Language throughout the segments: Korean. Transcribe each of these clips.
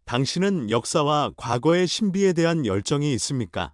당신은 역사와 과거의 신비에 대한 열정이 있습니까?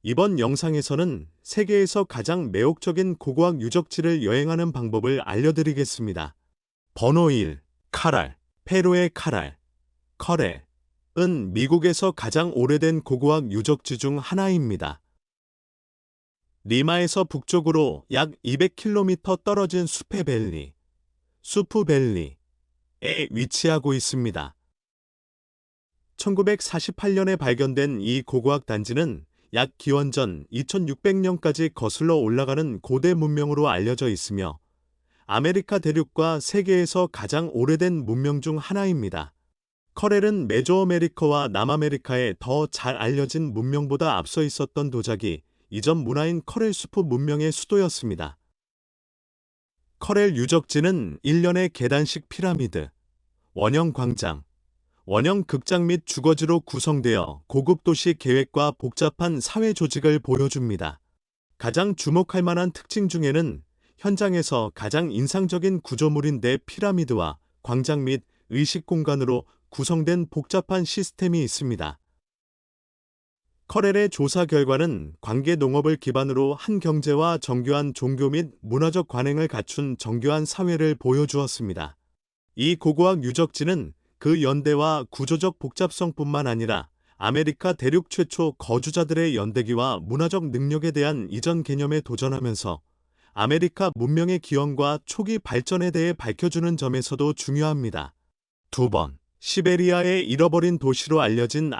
이번 영상에서는 세계에서 가장 매혹적인 고고학 유적지를 여행하는 방법을 알려드리겠습니다. 번호 1. 카랄. 페루의 카랄. 커렐은 미국에서 가장 오래된 고고학 유적지 중 하나입니다. 리마에서 북쪽으로 약 200km 떨어진 수프밸리에 위치하고 있습니다. 1948년에 발견된 이 고고학 단지는 약 기원전 2600년까지 거슬러 올라가는 고대 문명으로 알려져 있으며 아메리카 대륙과 세계에서 가장 오래된 문명 중 하나입니다. 커렐은 메조아메리카와 남아메리카에 더 잘 알려진 문명보다 앞서 있었던 도자기, 이전 문화인 커렐 수프 문명의 수도였습니다. 커렐 유적지는 일련의 계단식 피라미드, 원형 광장, 원형 극장 및 주거지로 구성되어 고급 도시 계획과 복잡한 사회 조직을 보여줍니다. 가장 주목할 만한 특징 중에는 현장에서 가장 인상적인 구조물인 네 피라미드와 광장 및 의식 공간으로 구성된 복잡한 시스템이 있습니다. 커렐의 조사 결과는 관계 농업을 기반으로 한 경제와 정교한 종교 및 문화적 관행을 갖춘 정교한 사회를 보여주었습니다. 이 고고학 유적지는 그 연대와 구조적 복잡성뿐만 아니라 아메리카 대륙 최초 거주자들의 연대기와 문화적 능력에 대한 이전 개념에 도전하면서 아메리카 문명의 기원과 초기 발전에 대해 밝혀주는 점에서도 중요합니다. 2번, 시베리아의 잃어버린 도시로 알려진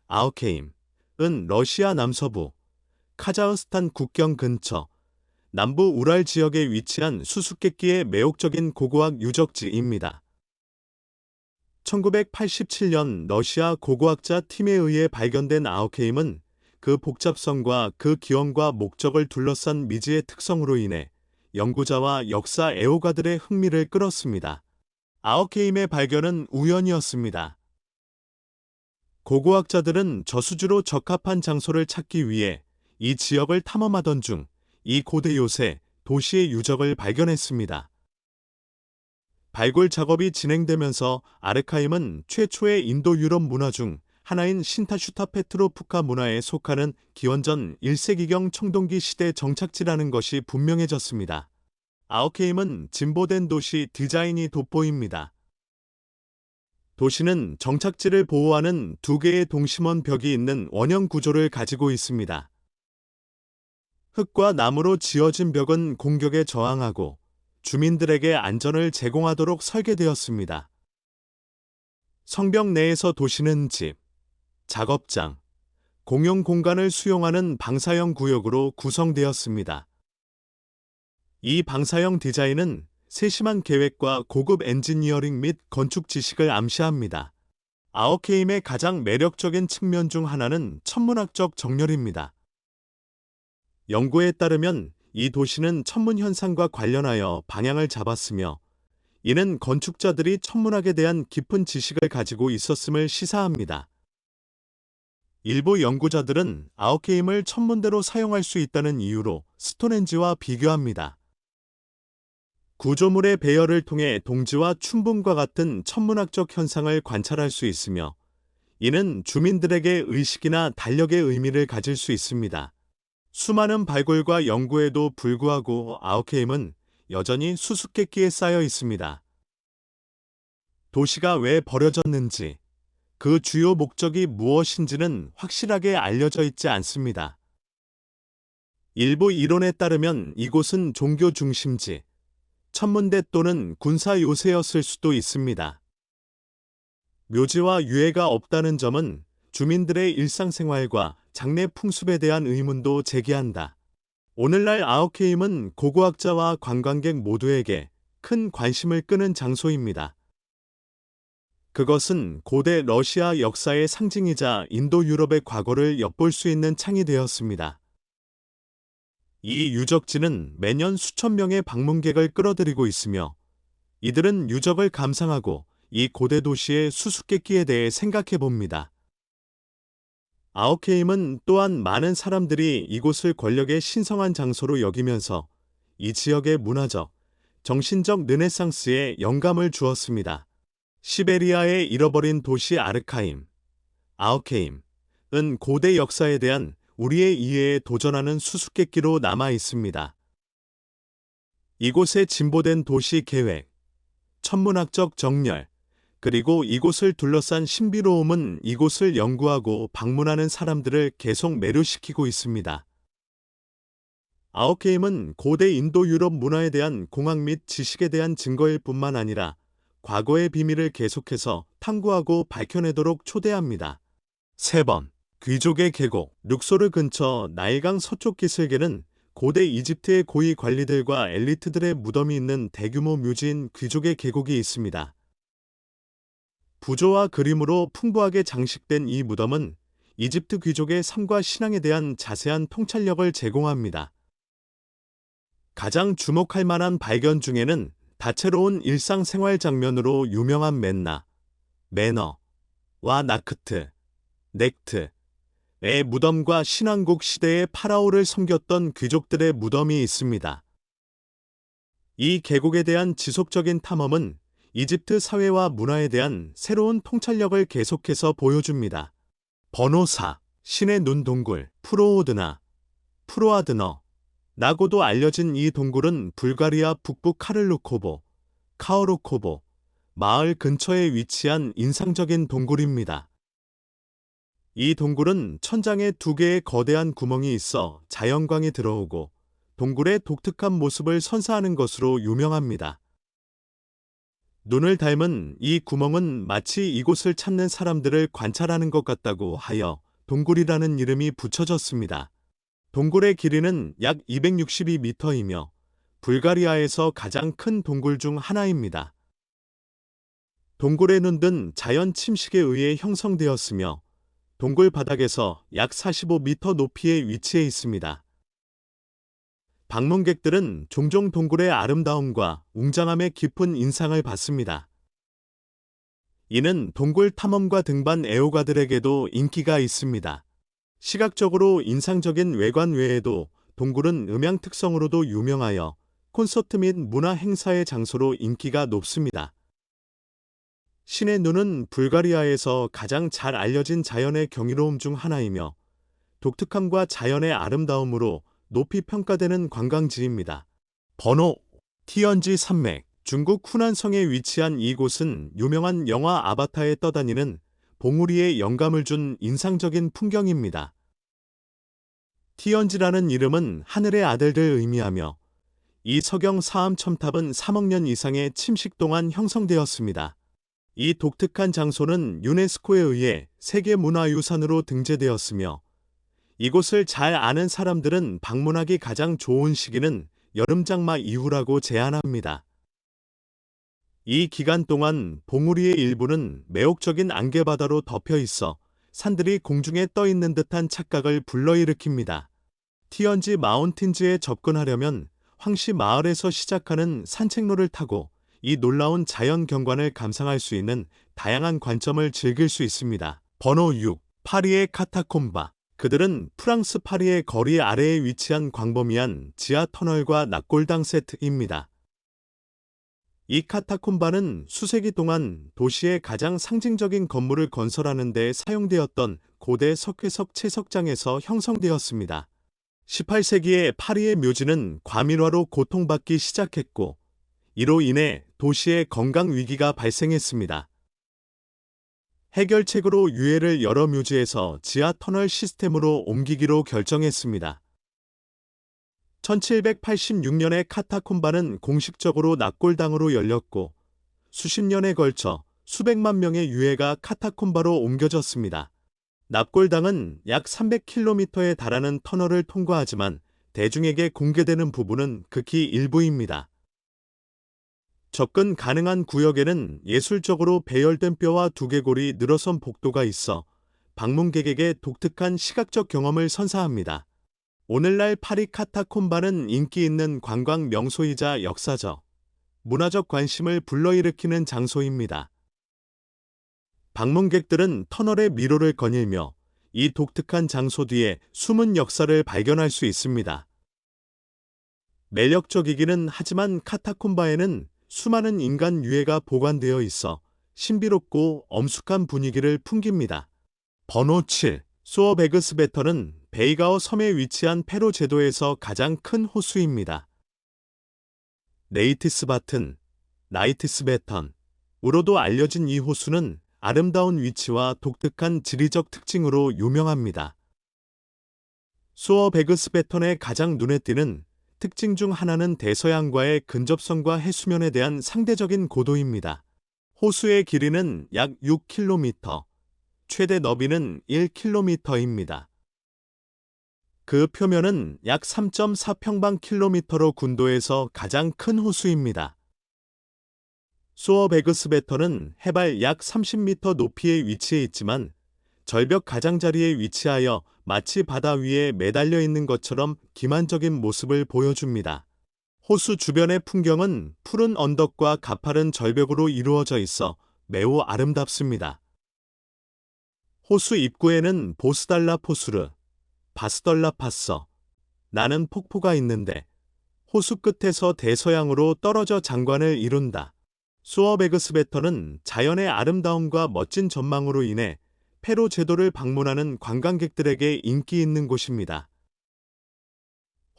아우케임은 러시아 남서부 카자흐스탄 국경 근처 남부 우랄 지역에 위치한 수수께끼의 매혹적인 고고학 유적지입니다. 1987년 러시아 고고학자 팀에 의해 발견된 아우케임은 그 복잡성과 그 기원과 목적을 둘러싼 미지의 특성으로 인해 연구자와 역사 애호가들의 흥미를 끌었습니다. 아우케임의 발견은 우연이었습니다. 고고학자들은 저수지로 적합한 장소를 찾기 위해 이 지역을 탐험하던 중 이 고대 요새 도시의 유적을 발견했습니다. 발굴 작업이 진행되면서 아르카임은 최초의 인도 유럽 문화 중 하나인 신타슈타 페트로프카 문화에 속하는 기원전 1세기경 청동기 시대 정착지라는 것이 분명해졌습니다. 아우케임은 진보된 도시 디자인이 돋보입니다. 도시는 정착지를 보호하는 두 개의 동심원 벽이 있는 원형 구조를 가지고 있습니다. 흙과 나무로 지어진 벽은 공격에 저항하고 주민들에게 안전을 제공하도록 설계되었습니다. 성벽 내에서 도시는 집, 작업장, 공용 공간을 수용하는 방사형 구역으로 구성되었습니다. 이 방사형 디자인은 세심한 계획과 고급 엔지니어링 및 건축 지식을 암시합니다. 아우케임의 가장 매력적인 측면 중 하나는 천문학적 정렬입니다. 연구에 따르면 이 도시는 천문 현상과 관련하여 방향을 잡았으며 이는 건축자들이 천문학에 대한 깊은 지식을 가지고 있었음을 시사합니다. 일부 연구자들은 아우케임을 천문대로 사용할 수 있다는 이유로 스톤헨지와 비교합니다. 구조물의 배열을 통해 동지와 춘분과 같은 천문학적 현상을 관찰할 수 있으며 이는 주민들에게 의식이나 달력의 의미를 가질 수 있습니다. 수많은 발굴과 연구에도 불구하고 아우케임은 여전히 수수께끼에 쌓여 있습니다. 도시가 왜 버려졌는지, 그 주요 목적이 무엇인지는 확실하게 알려져 있지 않습니다. 일부 이론에 따르면 이곳은 종교 중심지, 천문대 또는 군사 요새였을 수도 있습니다. 묘지와 유해가 없다는 점은 주민들의 일상생활과 장례 풍습에 대한 의문도 제기한다. 오늘날 아우케임은 고고학자와 관광객 모두에게 큰 관심을 끄는 장소입니다. 그것은 고대 러시아 역사의 상징이자 인도 유럽의 과거를 엿볼 수 있는 창이 되었습니다. 이 유적지는 매년 수천 명의 방문객을 끌어들이고 있으며 이들은 유적을 감상하고 이 고대 도시의 수수께끼에 대해 생각해 봅니다. 아우케임은 또한 많은 사람들이 이곳을 권력의 신성한 장소로 여기면서 이 지역의 문화적, 정신적 르네상스에 영감을 주었습니다. 시베리아의 잃어버린 도시 아흐케임은 고대 역사에 대한 우리의 이해에 도전하는 수수께끼로 남아 있습니다. 이곳의 진보된 도시 계획, 천문학적 정렬, 그리고 이곳을 둘러싼 신비로움은 이곳을 연구하고 방문하는 사람들을 계속 매료시키고 있습니다. 아흐케임은 고대 인도 유럽 문화에 대한 공학 및 지식에 대한 증거일 뿐만 아니라 과거의 비밀을 계속해서 탐구하고 밝혀내도록 초대합니다. 3번. 귀족의 계곡. 룩소르 근처 나일강 서쪽 기슭에는 고대 이집트의 고위 관리들과 엘리트들의 무덤이 있는 대규모 묘지인 귀족의 계곡이 있습니다. 부조와 그림으로 풍부하게 장식된 이 무덤은 이집트 귀족의 삶과 신앙에 대한 자세한 통찰력을 제공합니다. 가장 주목할 만한 발견 중에는 다채로운 일상생활 장면으로 유명한 매너와 넥트의 무덤과 신왕국 시대의 파라오를 섬겼던 귀족들의 무덤이 있습니다. 이 계곡에 대한 지속적인 탐험은 이집트 사회와 문화에 대한 새로운 통찰력을 계속해서 보여줍니다. 번호 4. 신의 눈 동굴, 프로아드너라고도 알려진 이 동굴은 불가리아 북부 카오르코보 마을 근처에 위치한 인상적인 동굴입니다. 이 동굴은 천장에 2개의 거대한 구멍이 있어 자연광이 들어오고 동굴의 독특한 모습을 선사하는 것으로 유명합니다. 눈을 닮은 이 구멍은 마치 이곳을 찾는 사람들을 관찰하는 것 같다고 하여 동굴이라는 이름이 붙여졌습니다. 동굴의 길이는 약 262m이며 불가리아에서 가장 큰 동굴 중 하나입니다. 동굴의 눈은 자연 침식에 의해 형성되었으며 동굴 바닥에서 약 45m 높이에 위치해 있습니다. 방문객들은 종종 동굴의 아름다움과 웅장함에 깊은 인상을 받습니다. 이는 동굴 탐험과 등반 애호가들에게도 인기가 있습니다. 시각적으로 인상적인 외관 외에도 동굴은 음향 특성으로도 유명하여 콘서트 및 문화 행사의 장소로 인기가 높습니다. 신의 눈은 불가리아에서 가장 잘 알려진 자연의 경이로움 중 하나이며 독특함과 자연의 아름다움으로 높이 평가되는 관광지입니다. 번호 티언지 산맥. 중국 후난성에 위치한 이곳은 유명한 영화 아바타에 떠다니는 봉우리에 영감을 준 인상적인 풍경입니다. 티언지라는 이름은 하늘의 아들들 의미하며 이 서경 사암 첨탑은 3억 년 이상의 침식 동안 형성되었습니다. 이 독특한 장소는 유네스코에 의해 세계문화유산으로 등재되었으며 이곳을 잘 아는 사람들은 방문하기 가장 좋은 시기는 여름장마 이후라고 제안합니다. 이 기간 동안 봉우리의 일부는 매혹적인 안개바다로 덮여 있어 산들이 공중에 떠 있는 듯한 착각을 불러일으킵니다. 티언지 마운틴즈에 접근하려면 황시 마을에서 시작하는 산책로를 타고 이 놀라운 자연 경관을 감상할 수 있는 다양한 관점을 즐길 수 있습니다. 번호 6. 파리의 카타콤바. 그들은 프랑스 파리의 거리 아래에 위치한 광범위한 지하 터널과 납골당 세트입니다. 이 카타콤바는 수세기 동안 도시의 가장 상징적인 건물을 건설하는 데 사용되었던 고대 석회석 채석장에서 형성되었습니다. 18세기에 파리의 묘지는 과밀화로 고통받기 시작했고 이로 인해 도시의 건강 위기가 발생했습니다. 해결책으로 유해를 여러 묘지에서 지하 터널 시스템으로 옮기기로 결정했습니다. 1786년에 카타콤바는 공식적으로 납골당으로 열렸고 수십 년에 걸쳐 수백만 명의 유해가 카타콤바로 옮겨졌습니다. 납골당은 약 300km에 달하는 터널을 통과하지만 대중에게 공개되는 부분은 극히 일부입니다. 접근 가능한 구역에는 예술적으로 배열된 뼈와 두개골이 늘어선 복도가 있어 방문객에게 독특한 시각적 경험을 선사합니다. 오늘날 파리 카타콤바는 인기 있는 관광 명소이자 역사적, 문화적 관심을 불러일으키는 장소입니다. 방문객들은 터널의 미로를 거닐며 이 독특한 장소 뒤에 숨은 역사를 발견할 수 있습니다. 매력적이기는 하지만 카타콤바에는 수많은 인간 유해가 보관되어 있어 신비롭고 엄숙한 분위기를 풍깁니다. 번호 7. 수어베그스베턴은 베이가어 섬에 위치한 페로 제도에서 가장 큰 호수입니다. 네이티스바튼, 나이티스베턴 으로도 알려진 이 호수는 아름다운 위치와 독특한 지리적 특징으로 유명합니다. 수어베그스베턴의 가장 눈에 띄는 특징 중 하나는 대서양과의 근접성과 해수면에 대한 상대적인 고도입니다. 호수의 길이는 약 6km, 최대 너비는 1km입니다. 그 표면은 약 3.4평방킬로미터로 군도에서 가장 큰 호수입니다. 수어베그스베턴은 해발 약 30m 높이에 위치해 있지만 절벽 가장자리에 위치하여 마치 바다 위에 매달려 있는 것처럼 기만적인 모습을 보여줍니다. 호수 주변의 풍경은 푸른 언덕과 가파른 절벽으로 이루어져 있어 매우 아름답습니다. 호수 입구에는 보스달라 포수르, 바스덜라 파서, 나는 폭포가 있는데 호수 끝에서 대서양으로 떨어져 장관을 이룬다. 수어베그스베턴은 자연의 아름다움과 멋진 전망으로 인해 페로 제도를 방문하는 관광객들에게 인기 있는 곳입니다.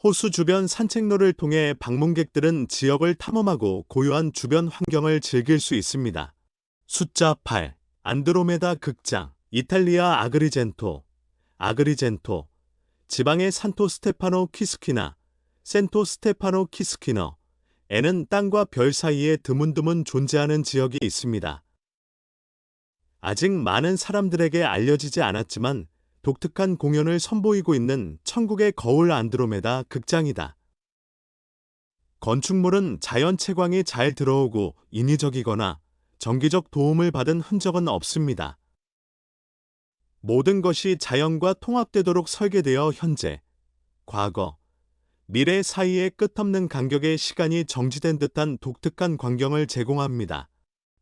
호수 주변 산책로를 통해 방문객들은 지역을 탐험하고 고요한 주변 환경을 즐길 수 있습니다. 숫자 8. 안드로메다 극장, 이탈리아 아그리젠토, 지방의 산토 스테파노 키스퀴나, 센토 스테파노 키스퀴너에는 땅과 별 사이에 드문드문 존재하는 지역이 있습니다. 아직 많은 사람들에게 알려지지 않았지만 독특한 공연을 선보이고 있는 천국의 거울 안드로메다 극장이다. 건축물은 자연 채광이 잘 들어오고 인위적이거나 정기적 도움을 받은 흔적은 없습니다. 모든 것이 자연과 통합되도록 설계되어 현재, 과거, 미래 사이의 끝없는 간격의 시간이 정지된 듯한 독특한 광경을 제공합니다.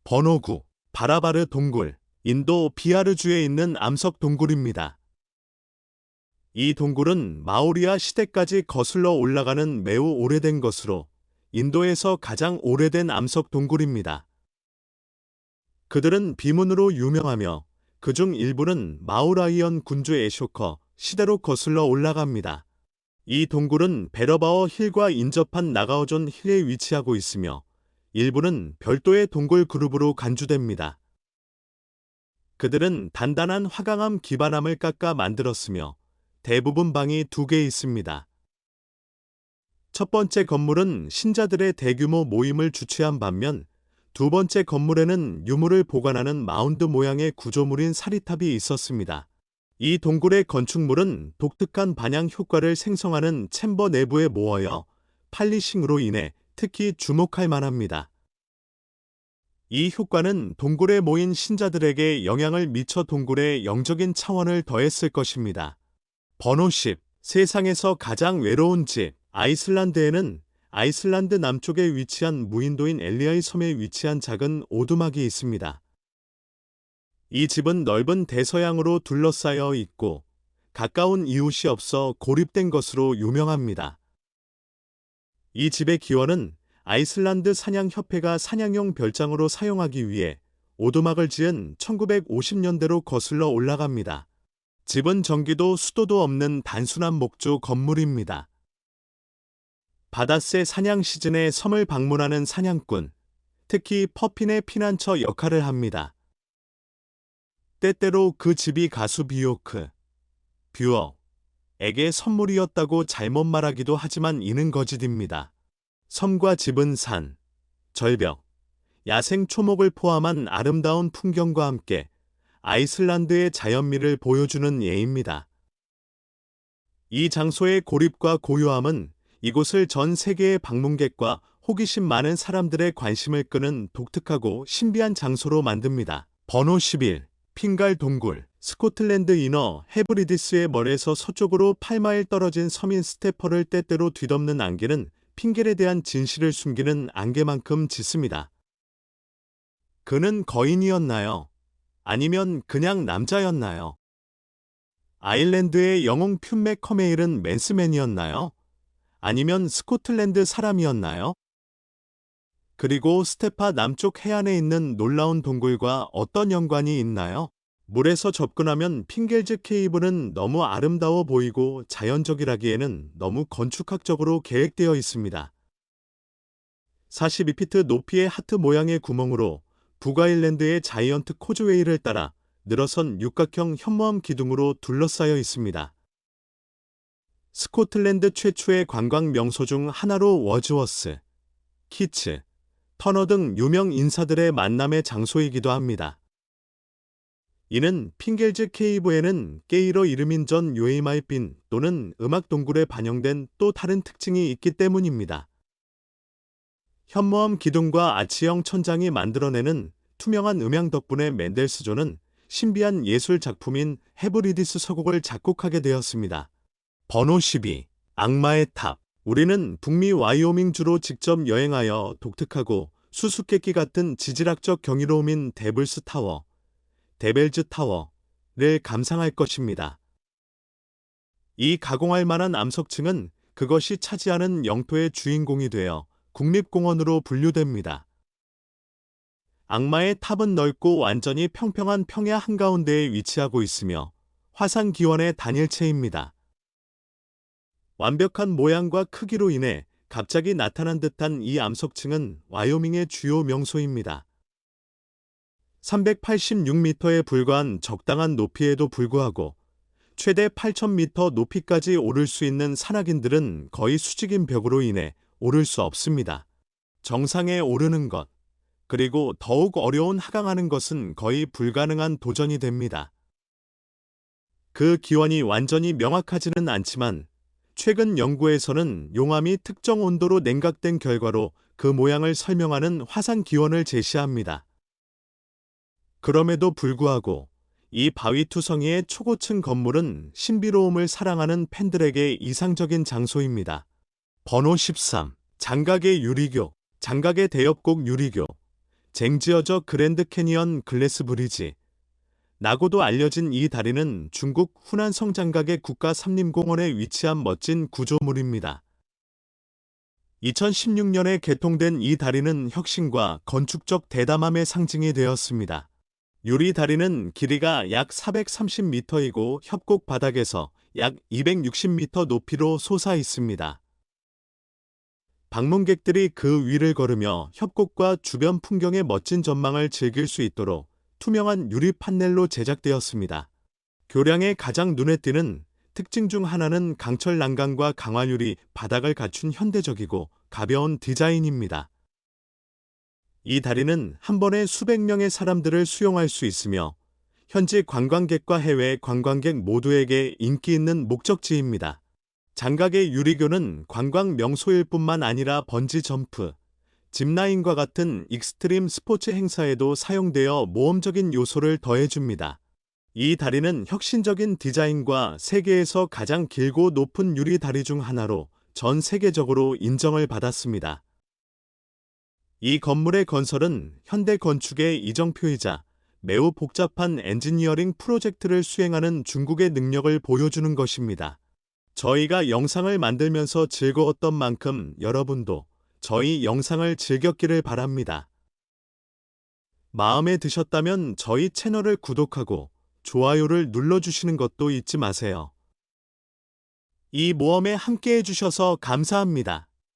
번호 9. 바라바르 동굴, 인도 비하르주에 있는 암석 동굴입니다. 이 동굴은 마오리아 시대까지 거슬러 올라가는 매우 오래된 것으로 인도에서 가장 오래된 암석 동굴입니다. 그들은 비문으로 유명하며 그중 일부는 마우라이언 군주 에쇼커 시대로 거슬러 올라갑니다. 이 동굴은 베러바어 힐과 인접한 나가오존 힐에 위치하고 있으며 일부는 별도의 동굴 그룹으로 간주됩니다. 그들은 단단한 화강암 기반암을 깎아 만들었으며 대부분 방이 2개 있습니다. 첫 번째 건물은 신자들의 대규모 모임을 주최한 반면 두 번째 건물에는 유물을 보관하는 마운드 모양의 구조물인 사리탑이 있었습니다. 이 동굴의 건축물은 독특한 반향 효과를 생성하는 챔버 내부에 모어여 팔리싱으로 인해 특히 주목할 만합니다. 이 효과는 동굴에 모인 신자들에게 영향을 미쳐 동굴의 영적인 차원을 더했을 것입니다. 번호 10. 세상에서 가장 외로운 집, 아이슬란드에는 아이슬란드 남쪽에 위치한 무인도인 엘리아이 섬에 위치한 작은 오두막이 있습니다. 이 집은 넓은 대서양으로 둘러싸여 있고 가까운 이웃이 없어 고립된 것으로 유명합니다. 이 집의 기원은 아이슬란드 사냥협회가 사냥용 별장으로 사용하기 위해 오두막을 지은 1950년대로 거슬러 올라갑니다. 집은 전기도 수도도 없는 단순한 목조 건물입니다. 바다새 사냥 시즌에 섬을 방문하는 사냥꾼, 특히 퍼핀의 피난처 역할을 합니다. 때때로 그 집이 가수 뷰어에게 선물이었다고 잘못 말하기도 하지만 이는 거짓입니다. 섬과 집은 산, 절벽, 야생 초목을 포함한 아름다운 풍경과 함께 아이슬란드의 자연미를 보여주는 예입니다. 이 장소의 고립과 고요함은 이곳을 전 세계의 방문객과 호기심 많은 사람들의 관심을 끄는 독특하고 신비한 장소로 만듭니다. 번호 11. 핑갈 동굴, 스코틀랜드 이너 헤브리디스의 멀에서 서쪽으로 8마일 떨어진 섬인 스테퍼를 때때로 뒤덮는 안개는 핑겔에 대한 진실을 숨기는 안개만큼 짙습니다. 그는 거인이었나요? 아니면 그냥 남자였나요? 아일랜드의 영웅 흄맥 커메일은 맨스맨이었나요? 아니면 스코틀랜드 사람이었나요? 그리고 스테파 남쪽 해안에 있는 놀라운 동굴과 어떤 연관이 있나요? 물에서 접근하면 핑겔즈 케이브는 너무 아름다워 보이고 자연적이라기에는 너무 건축학적으로 계획되어 있습니다. 42피트 높이의 하트 모양의 구멍으로 북아일랜드의 자이언트 코즈웨이를 따라 늘어선 육각형 현모암 기둥으로 둘러싸여 있습니다. 스코틀랜드 최초의 관광 명소 중 하나로 워즈워스, 키츠, 터너 등 유명 인사들의 만남의 장소이기도 합니다. 이는 핑겔즈 케이브에는 게이러 이르민 전 요에이마이핀 또는 음악 동굴에 반영된 또 다른 특징이 있기 때문입니다. 현모암 기둥과 아치형 천장이 만들어내는 투명한 음향 덕분에 맨델스존은 신비한 예술 작품인 헤브리디스 서곡을 작곡하게 되었습니다. 번호 12. 악마의 탑. 우리는 북미 와이오밍주로 직접 여행하여 독특하고 수수께끼 같은 지질학적 경이로움인 데블스 타워, 데벨즈 타워를 감상할 것입니다. 이 가공할 만한 암석층은 그것이 차지하는 영토의 주인공이 되어 국립공원으로 분류됩니다. 악마의 탑은 넓고 완전히 평평한 평야 한가운데에 위치하고 있으며 화산 기원의 단일체입니다. 완벽한 모양과 크기로 인해 갑자기 나타난 듯한 이 암석층은 와이오밍의 주요 명소입니다. 386m에 불과한 적당한 높이에도 불구하고 최대 8,000m 높이까지 오를 수 있는 산악인들은 거의 수직인 벽으로 인해 오를 수 없습니다. 정상에 오르는 것, 그리고 더욱 어려운 하강하는 것은 거의 불가능한 도전이 됩니다. 그 기원이 완전히 명확하지는 않지만 최근 연구에서는 용암이 특정 온도로 냉각된 결과로 그 모양을 설명하는 화산 기원을 제시합니다. 그럼에도 불구하고 이 바위투성이의 초고층 건물은 신비로움을 사랑하는 팬들에게 이상적인 장소입니다. 번호 13. 장각의 유리교. 장각의 대엽곡 유리교. 쟁지어저 그랜드 캐니언 글래스 브리지. 나고도 알려진 이 다리는 중국 후난 성장각의 국가 삼림공원에 위치한 멋진 구조물입니다. 2016년에 개통된 이 다리는 혁신과 건축적 대담함의 상징이 되었습니다. 유리 다리는 길이가 약 430m이고 협곡 바닥에서 약 260m 높이로 솟아 있습니다. 방문객들이 그 위를 걸으며 협곡과 주변 풍경의 멋진 전망을 즐길 수 있도록 투명한 유리 판넬로 제작되었습니다. 교량의 가장 눈에 띄는 특징 중 하나는 강철 난간과 강화유리 바닥을 갖춘 현대적이고 가벼운 디자인입니다. 이 다리는 한 번에 수백 명의 사람들을 수용할 수 있으며 현지 관광객과 해외 관광객 모두에게 인기 있는 목적지입니다. 장각의 유리교는 관광 명소일 뿐만 아니라 번지 점프, 짚라인과 같은 익스트림 스포츠 행사에도 사용되어 모험적인 요소를 더해줍니다. 이 다리는 혁신적인 디자인과 세계에서 가장 길고 높은 유리 다리 중 하나로 전 세계적으로 인정을 받았습니다. 이 건물의 건설은 현대 건축의 이정표이자 매우 복잡한 엔지니어링 프로젝트를 수행하는 중국의 능력을 보여주는 것입니다. 저희가 영상을 만들면서 즐거웠던 만큼 여러분도 저희 영상을 즐겼기를 바랍니다. 마음에 드셨다면 저희 채널을 구독하고 좋아요를 눌러주시는 것도 잊지 마세요. 이 모험에 함께 해주셔서 감사합니다.